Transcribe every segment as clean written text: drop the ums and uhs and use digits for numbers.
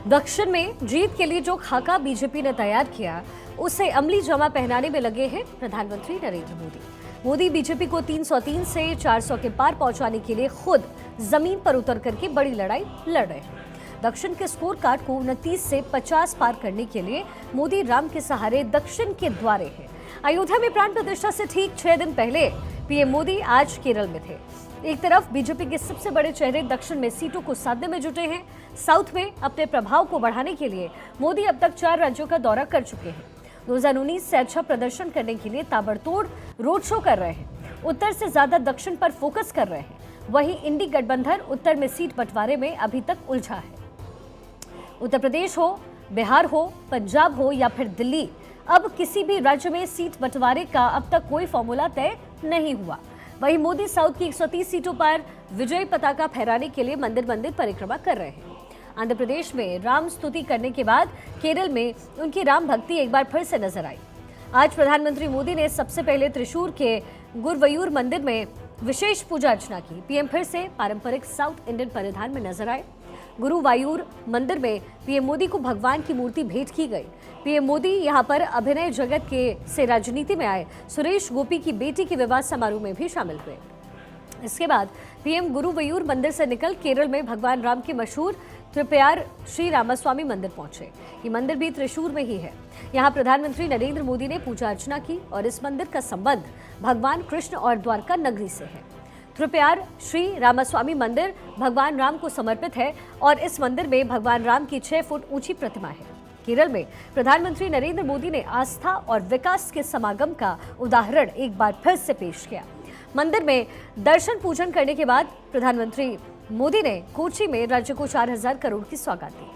दक्षिण में जीत के लिए जो खाका बीजेपी ने तैयार किया, उसे अमली जमा पहनाने में लगे हैं प्रधानमंत्री नरेंद्र मोदी। मोदी बीजेपी को 303 से 400 के पार पहुंचाने के लिए खुद जमीन पर उतर करके बड़ी लड़ाई लड़ रहे हैं। दक्षिण के स्कोर कार्ड को 29 से 50 पार करने के लिए मोदी राम के सहारे दक्षिण के द्वारे हैं। अयोध्या में प्राण प्रतिष्ठा से ठीक 6 दिन पहले पीएम मोदी आज केरल में थे। एक तरफ बीजेपी के सबसे बड़े चेहरे दक्षिण में सीटों को साधने में जुटे हैं। साउथ में अपने प्रभाव को बढ़ाने के लिए मोदी अब तक 4 राज्यों का दौरा कर चुके हैं। 2019 से अच्छा प्रदर्शन करने के लिए ताबड़तोड़ रोड शो कर रहे हैं। उत्तर से ज्यादा दक्षिण पर फोकस कर रहे हैं। वहीं इंडी गठबंधन उत्तर में सीट बंटवारे में अभी तक उलझा है। उत्तर प्रदेश हो, बिहार हो, पंजाब हो या फिर दिल्ली, अब किसी भी राज्य में सीट बंटवारे का अब तक कोई फॉर्मूला तय नहीं हुआ। वहीं मोदी साउथ की 130 सीटों पर विजय पताका फहराने के लिए मंदिर मंदिर परिक्रमा कर रहे हैं। आंध्र प्रदेश में राम स्तुति करने के बाद केरल में उनकी राम भक्ति एक बार फिर से नजर आई। आज प्रधानमंत्री मोदी ने सबसे पहले त्रिशूर के गुरुवयूर मंदिर में विशेष पूजा अर्चना की। पीएम फिर से पारंपरिक साउथ इंडियन परिधान में नजर आए। गुरुवायूर मंदिर में पीएम मोदी को भगवान की मूर्ति भेंट की गई। पीएम मोदी यहां पर अभिनय जगत के से राजनीति में आए सुरेश गोपी की बेटी के विवाह समारोह में भी शामिल हुए। इसके बाद पीएम गुरुवायूर मंदिर से निकल केरल में भगवान राम के मशहूर त्रिप्यार श्री रामास्वामी मंदिर पहुंचे। ये मंदिर भी त्रिशूर में ही है। यहाँ प्रधानमंत्री नरेंद्र मोदी ने पूजा अर्चना की और इस मंदिर का संबंध भगवान कृष्ण और द्वारका नगरी से है। त्रिप्यार श्री रामास्वामी मंदिर भगवान राम को समर्पित है और इस मंदिर में भगवान राम की 6 फुट ऊंची प्रतिमा है। केरल में प्रधानमंत्री नरेंद्र मोदी ने आस्था और विकास के समागम का उदाहरण एक बार फिर से पेश किया। मंदिर में दर्शन पूजन करने के बाद प्रधानमंत्री मोदी ने कोची में राज्य को 4000 करोड़ की सौगात दी।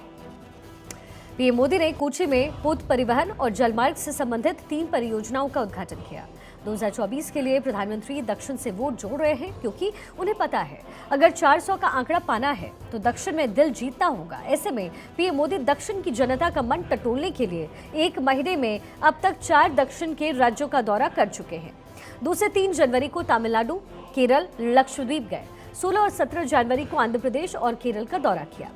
पीएम मोदी ने कोची में पोत परिवहन और जलमार्ग से संबंधित 3 परियोजनाओं का उद्घाटन किया। 2024 के लिए प्रधानमंत्री दक्षिण से वोट जोड़ रहे हैं क्योंकि उन्हें पता है अगर 400 का आंकड़ा पाना है तो दक्षिण में दिल जीतना होगा। ऐसे में पीएम मोदी दक्षिण की जनता का मन टटोलने के लिए 1 महीने में अब तक 4 दक्षिण के राज्यों का दौरा कर चुके हैं। 2 से 3 जनवरी को तमिलनाडु, केरल, लक्षद्वीप गए। 16 और 17 जनवरी को आंध्र प्रदेश और केरल का दौरा किया।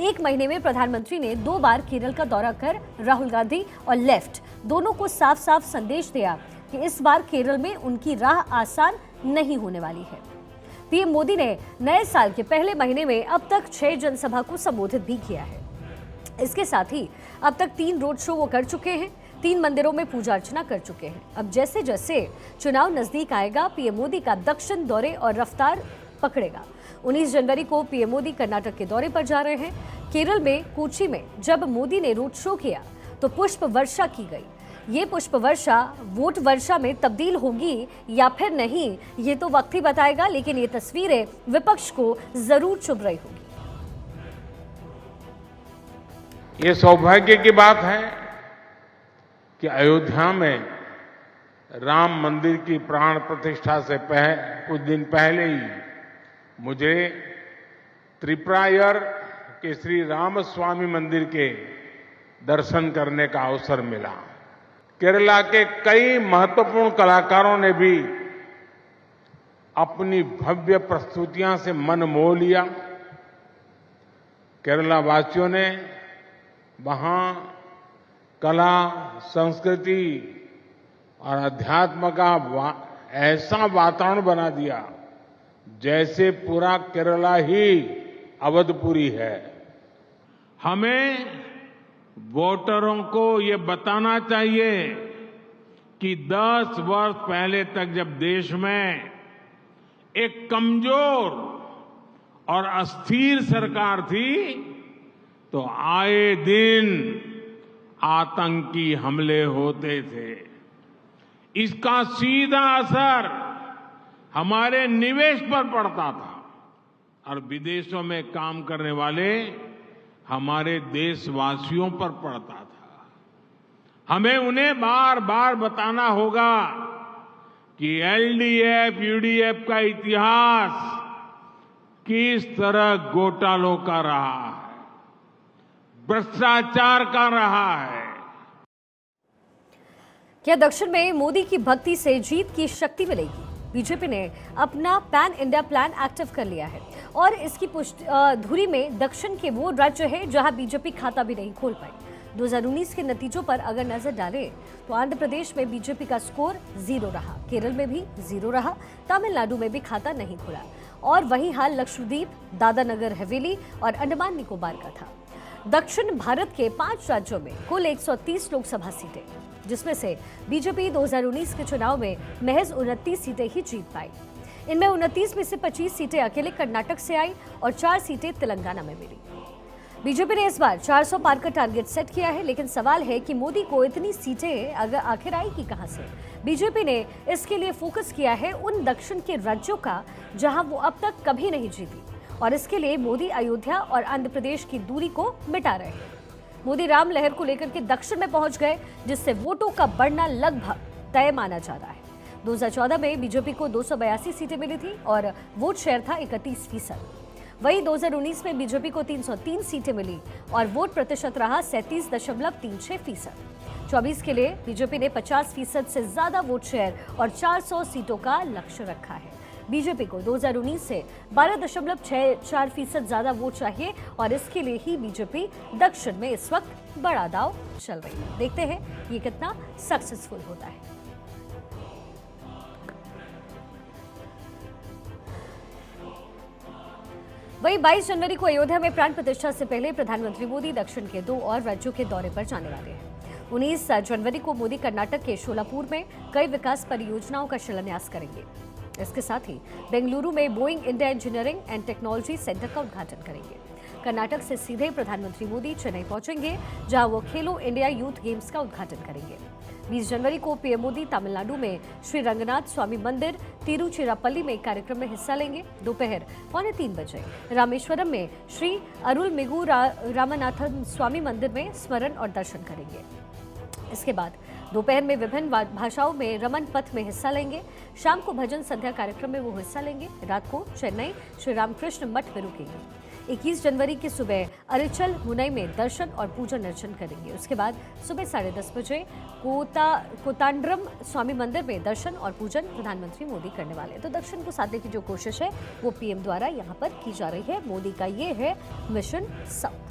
1 महीने में प्रधानमंत्री ने 2 बार केरल का दौरा कर राहुल गांधी और लेफ्ट दोनों को साफ साफ संदेश दिया कि इस बार केरल में उनकी राह आसान नहीं होने वाली है। पीएम मोदी ने नए साल के पहले महीने में अब तक 6 जनसभा को संबोधित भी किया है। इसके साथ ही अब तक 3 रोड शो वो कर चुके हैं। 3 मंदिरों में पूजा अर्चना कर चुके हैं। अब जैसे जैसे चुनाव नजदीक आएगा पीएम मोदी का दक्षिण दौरे और रफ्तार पकड़ेगा। 19 जनवरी को पीएम मोदी कर्नाटक के दौरे पर जा रहे हैं। केरल में कोची में जब मोदी ने रोड शो किया तो पुष्प वर्षा की गई। ये पुष्प वर्षा वोट वर्षा में तब्दील होगी या फिर नहीं, ये तो वक्त ही बताएगा, लेकिन ये तस्वीरें विपक्ष को जरूर चुभ रही होगी। ये सौभाग्य की बात है कि अयोध्या में राम मंदिर की प्राण प्रतिष्ठा से कुछ दिन पहले ही मुझे त्रिप्रायर के श्री रामस्वामी मंदिर के दर्शन करने का अवसर मिला। केरला के कई महत्वपूर्ण कलाकारों ने भी अपनी भव्य प्रस्तुतियां से मन मोह लिया। केरला वासियों ने वहां कला, संस्कृति और अध्यात्म का ऐसा वातावरण बना दिया जैसे पूरा केरला ही अवधपुरी है। हमें वोटरों को ये बताना चाहिए कि 10 वर्ष पहले तक जब देश में एक कमजोर और अस्थिर सरकार थी तो आए दिन आतंकी हमले होते थे। इसका सीधा असर हमारे निवेश पर पड़ता था और विदेशों में काम करने वाले हमारे देशवासियों पर पड़ता था। हमें उन्हें बार बार बताना होगा कि एलडीएफ, यूडीएफ का इतिहास किस तरह घोटालों का रहा है, भ्रष्टाचार का रहा है। क्या दक्षिण में मोदी की भक्ति से जीत की शक्ति मिलेगी? बीजेपी ने अपना पैन इंडिया प्लान एक्टिव कर लिया है और इसकी धुरी में दक्षिण के वो राज्य है जहां बीजेपी खाता भी नहीं खोल पाई। 2019 के नतीजों पर अगर नजर डालें तो आंध्र प्रदेश में बीजेपी का स्कोर 0 रहा, केरल में भी 0 रहा, तमिलनाडु में भी खाता नहीं खुला और वही हाल लक्षद्वीप, दादरा नगर हवेली और अंडमान निकोबार का था। दक्षिण भारत के 5 राज्यों में कुल 130 लोकसभा सीटें, जिसमें से बीजेपी 2019 के चुनाव में महज 29 सीटें ही जीत पाई। इनमें 29 में से 25 सीटें अकेले कर्नाटक से आई और 4 सीटें तेलंगाना में मिली। बीजेपी ने इस बार 400 पार का टारगेट सेट किया है, लेकिन सवाल है कि मोदी को इतनी सीटें आखिर आएगी कहां से। बीजेपी ने इसके लिए फोकस किया है उन दक्षिण के राज्यों का जहां वो अब तक कभी नहीं जीती और इसके लिए मोदी अयोध्या और आंध्र प्रदेश की दूरी को मिटा रहे हैं। मोदी राम लहर को लेकर के दक्षिण में पहुंच गए, जिससे वोटों का बढ़ना लगभग तय माना जा रहा है। 2014 में बीजेपी को 282 सीटें मिली थी और वोट शेयर था 31%। वहीं 2019 में बीजेपी को 303 सीटें मिली और वोट प्रतिशत रहा 37.36%। 24 के लिए बीजेपी ने 50% से ज्यादा वोट शेयर और 400 सीटों का लक्ष्य रखा है। बीजेपी को 2019 से 12.64% ज्यादा वोट चाहिए और इसके लिए ही बीजेपी दक्षिण में इस वक्त बड़ा दांव चल रही है। देखते हैं ये कितना सक्सेसफुल होता है। वहीं 22 जनवरी को अयोध्या में प्राण प्रतिष्ठा से पहले प्रधानमंत्री मोदी दक्षिण के 2 और राज्यों के दौरे पर जाने वाले हैं। 19 जनवरी को मोदी कर्नाटक के शोलापुर में कई विकास परियोजनाओं का शिलान्यास करेंगे। इसके साथ ही बेंगलुरु में Boeing India engineering and technology centre का उद्घाटन करेंगे। कर्नाटक से सीधे प्रधानमंत्री मोदी चेन्नई पहुंचेंगे, जहां वो खेलो इंडिया यूथ गेम्स का उद्घाटन करेंगे। 20 जनवरी को पीएम मोदी तमिलनाडु में श्री रंगनाथ स्वामी मंदिर तिरुचिरापल्ली में एक कार्यक्रम में हिस्सा लेंगे। दोपहर 2:45 बजे रामेश्वरम में श्री अरुलमिगु रामनाथन स्वामी मंदिर में स्मरण और दर्शन करेंगे। इसके बाद दोपहर में विभिन्न भाषाओं में रमन पथ में हिस्सा लेंगे। शाम को भजन संध्या कार्यक्रम में वो हिस्सा लेंगे। रात को चेन्नई श्री रामकृष्ण मठ में रुकेंगे। 21 जनवरी की सुबह अरिचल मुनई में दर्शन और पूजन अर्चन करेंगे। उसके बाद सुबह 10:30 बजे कोतांड्रम स्वामी मंदिर में दर्शन और पूजन प्रधानमंत्री मोदी करने वाले हैं। तो दक्षिण को साधने की जो कोशिश है वो पीएम द्वारा यहाँ पर की जा रही है। मोदी का ये है मिशन साउथ।